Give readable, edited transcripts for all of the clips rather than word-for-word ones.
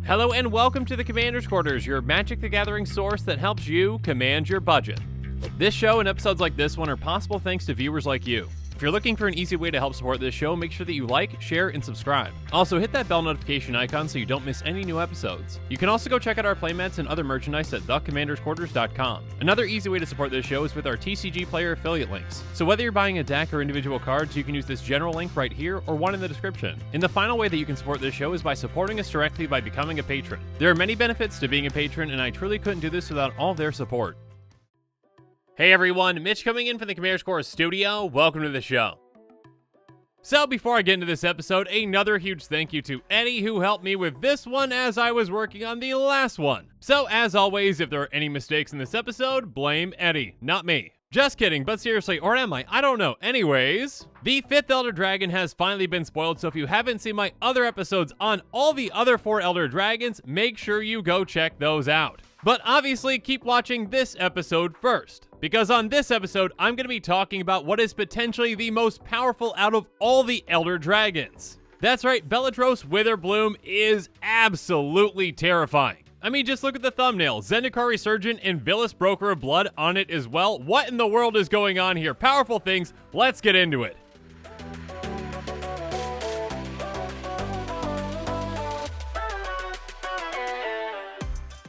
Hello and welcome to the Commander's Quarters, your Magic the Gathering source that helps you command your budget. This show and episodes like this one are possible thanks to viewers like you. If you're looking for an easy way to help support this show, make sure that you like, share, and subscribe. Also, hit that bell notification icon so you don't miss any new episodes. You can also go check out our playmats and other merchandise at thecommandersquarters.com. Another easy way to support this show is with our TCG player affiliate links. So whether you're buying a deck or individual cards, you can use this general link right here or one in the description. And the final way that you can support this show is by supporting us directly by becoming a patron. There are many benefits to being a patron, and I truly couldn't do this without all their support. Hey everyone, Mitch coming in from the Commander's Quarters studio. Welcome to the show. So before I get into this episode, another huge thank you to Eddie who helped me with this one as I was working on the last one. So as always, if there are any mistakes in this episode, blame Eddie, not me. Just kidding, but seriously, or am I? I don't know. Anyways, the 5th Elder Dragon has finally been spoiled, so if you haven't seen my other episodes on all the other 4 Elder Dragons, make sure you go check those out. But obviously, keep watching this episode first, because on this episode, I'm going to be talking about what is potentially the most powerful out of all the Elder Dragons. That's right, Beledros Witherbloom is absolutely terrifying. I mean, just look at the thumbnail. Zendikar Resurgent and Vilis Broker of Blood on it as well. What in the world is going on here? Powerful things. Let's get into it.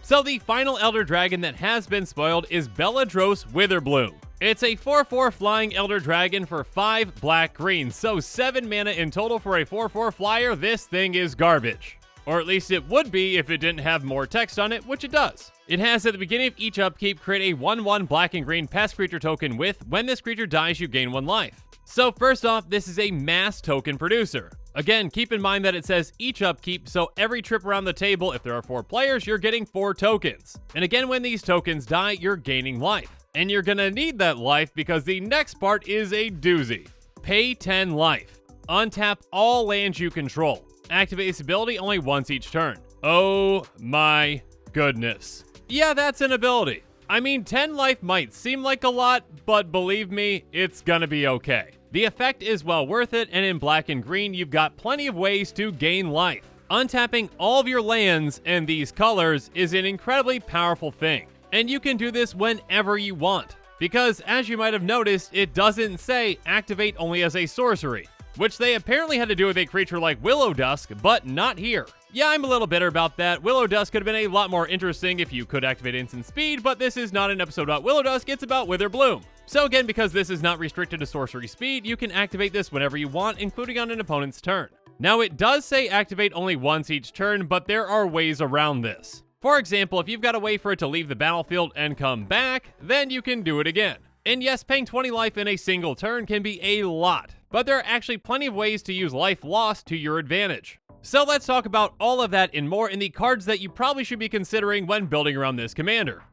So the final Elder Dragon that has been spoiled is Beledros Witherbloom. It's a 4/4 flying Elder Dragon for 5 black green, so 7 mana in total for a 4/4 flyer. This thing is garbage. Or at least it would be if it didn't have more text on it, which it does. It has at the beginning of each upkeep, create a 1/1 black and green pest creature token with, when this creature dies, you gain 1 life. So first off, this is a mass token producer. Again, keep in mind that it says each upkeep, so every trip around the table, if there are 4 players, you're getting 4 tokens. And again, when these tokens die, you're gaining life. And you're gonna need that life because the next part is a doozy. Pay 10 life. Untap all lands you control. Activate this ability only once each turn. Oh my goodness. Yeah, that's an ability. I mean, 10 life might seem like a lot, but believe me, it's gonna be okay. The effect is well worth it, and in black and green, you've got plenty of ways to gain life. Untapping all of your lands and these colors is an incredibly powerful thing. And you can do this whenever you want. Because, as you might have noticed, it doesn't say activate only as a sorcery, which they apparently had to do with a creature like Willow Dusk, but not here. Yeah, I'm a little bitter about that. Willow Dusk could have been a lot more interesting if you could activate instant speed, but this is not an episode about Willow Dusk, it's about Witherbloom. So again, because this is not restricted to sorcery speed, you can activate this whenever you want, including on an opponent's turn. Now, it does say activate only once each turn, but there are ways around this. For example, if you've got a way for it to leave the battlefield and come back, then you can do it again. And yes, paying 20 life in a single turn can be a lot, but there are actually plenty of ways to use life lost to your advantage. So let's talk about all of that and more in the cards that you probably should be considering when building around this commander.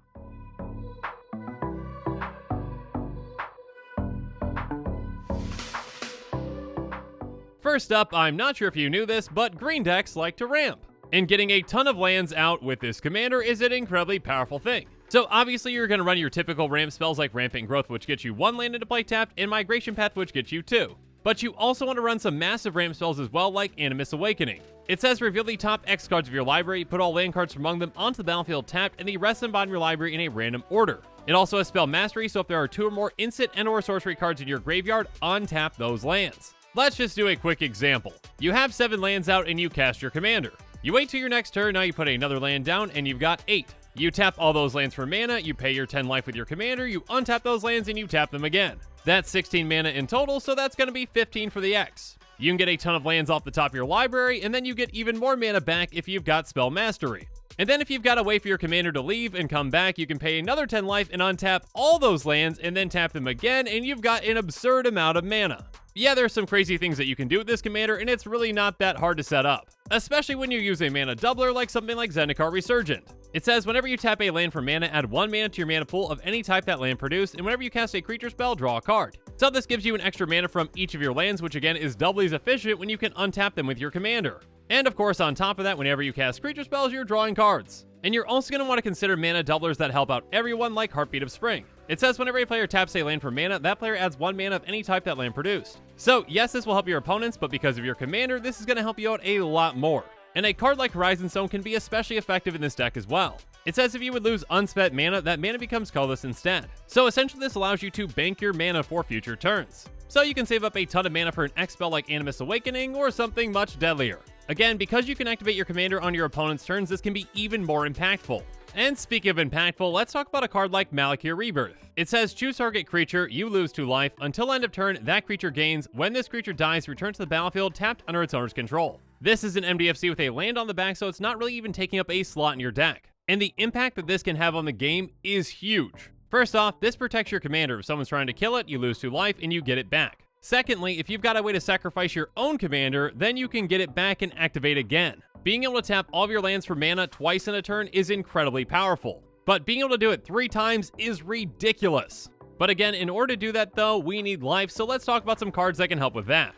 First up, I'm not sure if you knew this, but green decks like to ramp. And getting a ton of lands out with this commander is an incredibly powerful thing. So obviously you're going to run your typical ramp spells like Rampant Growth, which gets you 1 land into play tapped, and Migration Path, which gets you 2. But you also want to run some massive ramp spells as well, like Animus Awakening. It says reveal the top X cards of your library, put all land cards from among them onto the battlefield tapped, and the rest of them bottom of your library in a random order. It also has Spell Mastery, so if there are 2 or more instant and/or sorcery cards in your graveyard, untap those lands. Let's just do a quick example. You have 7 lands out and you cast your commander. You wait till your next turn, now you put another land down, and you've got 8. You tap all those lands for mana, you pay your 10 life with your commander, you untap those lands, and you tap them again. That's 16 mana in total, so that's going to be 15 for the X. You can get a ton of lands off the top of your library, and then you get even more mana back if you've got Spell Mastery. And then if you've got a way for your commander to leave and come back, you can pay another 10 life and untap all those lands, and then tap them again, and you've got an absurd amount of mana. Yeah, there's some crazy things that you can do with this commander, and it's really not that hard to set up, especially when you use a mana doubler like something like Zendikar Resurgent. It says whenever you tap a land for mana, add 1 mana to your mana pool of any type that land produced, and whenever you cast a creature spell, draw a card. So this gives you an extra mana from each of your lands, which again is doubly as efficient when you can untap them with your commander. And of course, on top of that, whenever you cast creature spells, you're drawing cards. And you're also going to want to consider mana doublers that help out everyone, like Heartbeat of Spring. It says whenever a player taps a land for mana, that player adds 1 mana of any type that land produced. So yes, this will help your opponents, but because of your commander, this is going to help you out a lot more. And a card like Horizon Stone can be especially effective in this deck as well. It says if you would lose unspent mana, that mana becomes colorless instead. So essentially this allows you to bank your mana for future turns. So you can save up a ton of mana for an X spell like Animus Awakening or something much deadlier. Again, because you can activate your commander on your opponent's turns, this can be even more impactful. And speaking of impactful, let's talk about a card like Malakir Rebirth. It says choose target creature, you lose 2 life. Until end of turn, that creature gains. When this creature dies, return to the battlefield tapped under its owner's control. This is an MDFC with a land on the back, so it's not really even taking up a slot in your deck. And the impact that this can have on the game is huge. First off, this protects your commander. If someone's trying to kill it, you lose 2 life and you get it back. Secondly, if you've got a way to sacrifice your own commander, then you can get it back and activate again. Being able to tap all of your lands for mana twice in a turn is incredibly powerful. But being able to do it 3 times is ridiculous. But again, in order to do that though, we need life, so let's talk about some cards that can help with that.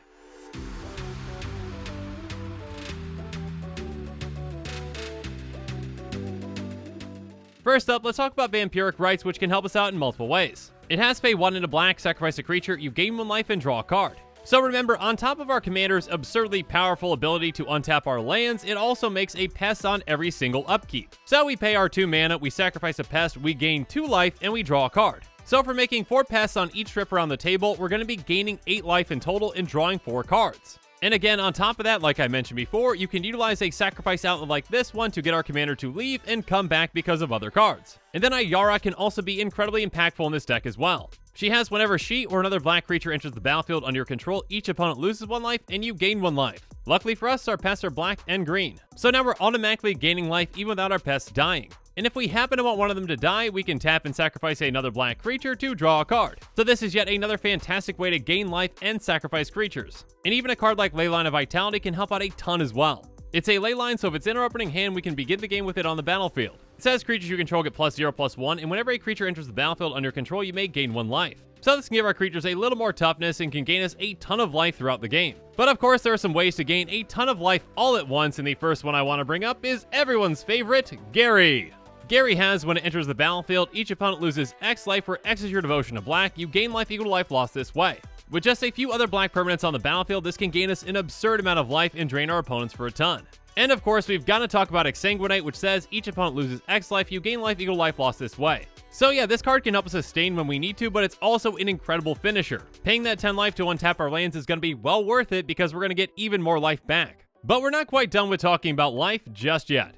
First up, let's talk about Vampiric Rites, which can help us out in multiple ways. It has pay 1 into black, sacrifice a creature, you gain 1 life and draw a card. So remember, on top of our commander's absurdly powerful ability to untap our lands, it also makes a pest on every single upkeep. So we pay our 2 mana, we sacrifice a pest, we gain 2 life, and we draw a card. So for making 4 pests on each trip around the table, we're going to be gaining 8 life in total and drawing 4 cards. And again, on top of that, like I mentioned before, you can utilize a sacrifice outlet like this one to get our commander to leave and come back because of other cards. And then Ayara can also be incredibly impactful in this deck as well. She has whenever she or another black creature enters the battlefield under your control, each opponent loses 1 life and you gain 1 life. Luckily for us, our pests are black and green. So now we're automatically gaining life even without our pests dying. And if we happen to want one of them to die, we can tap and sacrifice another black creature to draw a card. So this is yet another fantastic way to gain life and sacrifice creatures. And even a card like Leyline of Vitality can help out a ton as well. It's a Leyline, so if it's in our opening hand, we can begin the game with it on the battlefield. It says creatures you control get +0/+1, and whenever a creature enters the battlefield under your control, you may gain 1 life. So this can give our creatures a little more toughness and can gain us a ton of life throughout the game. But of course, there are some ways to gain a ton of life all at once, and the first one I want to bring up is everyone's favorite, Gary. Gary has, when it enters the battlefield, each opponent loses X life, where X is your devotion to black. You gain life equal to life lost this way. With just a few other black permanents on the battlefield, this can gain us an absurd amount of life and drain our opponents for a ton. And of course, we've got to talk about Exsanguinate, which says each opponent loses X life, you gain life equal to life lost this way. So yeah, this card can help us sustain when we need to, but it's also an incredible finisher. Paying that 10 life to untap our lands is going to be well worth it because we're going to get even more life back. But we're not quite done with talking about life just yet.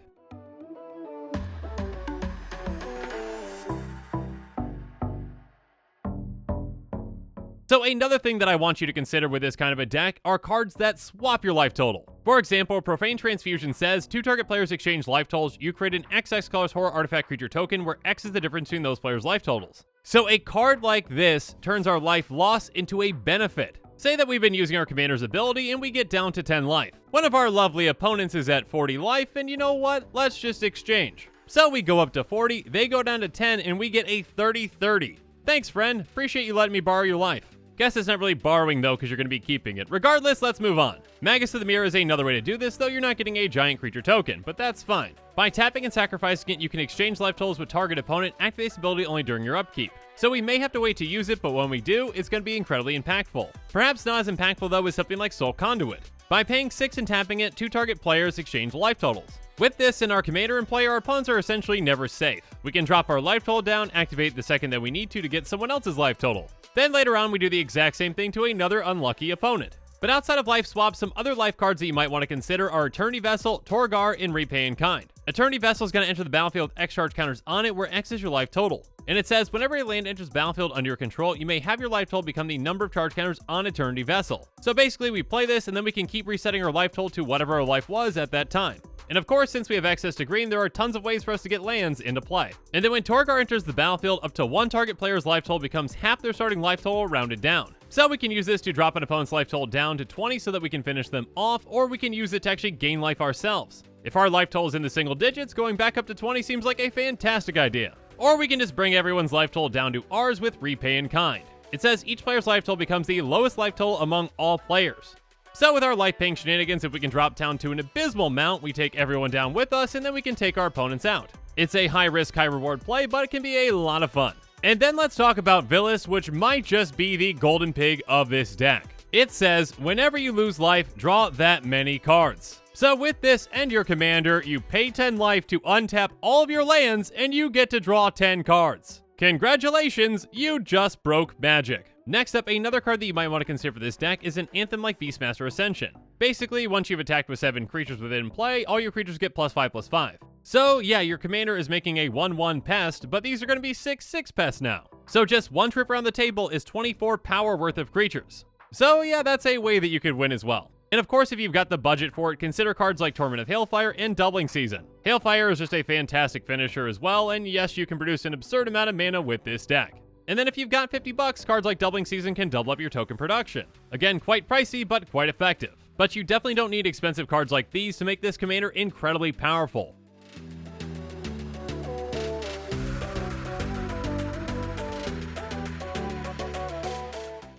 So another thing that I want you to consider with this kind of a deck are cards that swap your life total. For example, Profane Transfusion says 2 target players exchange life totals, you create an XX colors horror artifact creature token where X is the difference between those players' life totals. So a card like this turns our life loss into a benefit. Say that we've been using our commander's ability and we get down to 10 life. One of our lovely opponents is at 40 life, and you know what? Let's just exchange. So we go up to 40, they go down to 10, and we get a 30-30. Thanks, friend. Appreciate you letting me borrow your life. Guess it's not really borrowing though, because you're going to be keeping it. Regardless, let's move on. Magus of the Mirror is another way to do this, though you're not getting a giant creature token, but that's fine. By tapping and sacrificing it, you can exchange life totals with target opponent, activate this ability only during your upkeep. So we may have to wait to use it, but when we do, it's going to be incredibly impactful. Perhaps not as impactful though is something like Soul Conduit. By paying 6 and tapping it, 2 target players exchange life totals. With this in our commander and play, our opponents are essentially never safe. We can drop our life total down, activate the second that we need to get someone else's life total. Then later on, we do the exact same thing to another unlucky opponent. But outside of life swaps, some other life cards that you might want to consider are Eternity Vessel, Torgar, and Repay in Kind. Eternity Vessel is going to enter the battlefield with X charge counters on it, where X is your life total. And it says, whenever a land enters the battlefield under your control, you may have your life total become the number of charge counters on Eternity Vessel. So basically, we play this, and then we can keep resetting our life total to whatever our life was at that time. And of course, since we have access to green, there are tons of ways for us to get lands into play. And then when Torgar enters the battlefield, up to 1 target player's life total becomes half their starting life total rounded down. So we can use this to drop an opponent's life total down to 20 so that we can finish them off, or we can use it to actually gain life ourselves. If our life total is in the single digits, going back up to 20 seems like a fantastic idea. Or we can just bring everyone's life total down to ours with Repay in Kind. It says each player's life total becomes the lowest life total among all players. So with our life paying shenanigans, if we can drop down to an abysmal amount, we take everyone down with us, and then we can take our opponents out. It's a high risk, high reward play, but it can be a lot of fun. And then let's talk about Villas, which might just be the golden pig of this deck. It says, whenever you lose life, draw that many cards. So with this and your commander, you pay 10 life to untap all of your lands and you get to draw 10 cards. Congratulations, you just broke Magic. Next up, another card that you might want to consider for this deck is an Anthem like Beastmaster Ascension. Basically, once you've attacked with 7 creatures within play, all your creatures get +5/+5. So yeah, your commander is making a 1/1 pest, but these are going to be 6/6 pests now. So just one trip around the table is 24 power worth of creatures. So yeah, that's a way that you could win as well. And of course, if you've got the budget for it, consider cards like Torment of Hailfire and Doubling Season. Hailfire is just a fantastic finisher as well, and yes, you can produce an absurd amount of mana with this deck. And then if you've got 50 bucks, cards like Doubling Season can double up your token production. Again, quite pricey, but quite effective. But you definitely don't need expensive cards like these to make this commander incredibly powerful.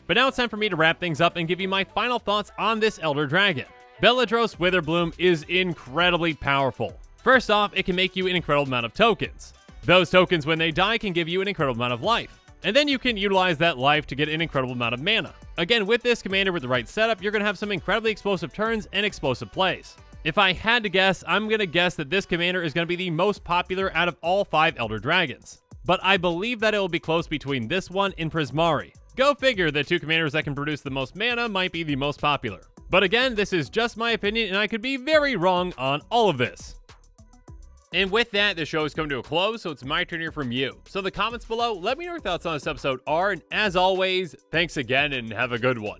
But now it's time for me to wrap things up and give you my final thoughts on this Elder Dragon. Beledros Witherbloom is incredibly powerful. First off, it can make you an incredible amount of tokens. Those tokens, when they die, can give you an incredible amount of life. And then you can utilize that life to get an incredible amount of mana. Again, with this commander with the right setup, you're going to have some incredibly explosive turns and explosive plays. If I had to guess, I'm going to guess that this commander is going to be the most popular out of all 5 Elder Dragons. But I believe that it will be close between this one and Prismari. Go figure, the 2 commanders that can produce the most mana might be the most popular. But again, this is just my opinion and I could be very wrong on all of this. And with that, the show has come to a close, so it's my turn to hear from you. So the comments below, let me know your thoughts on this episode are, and as always, thanks again and have a good one.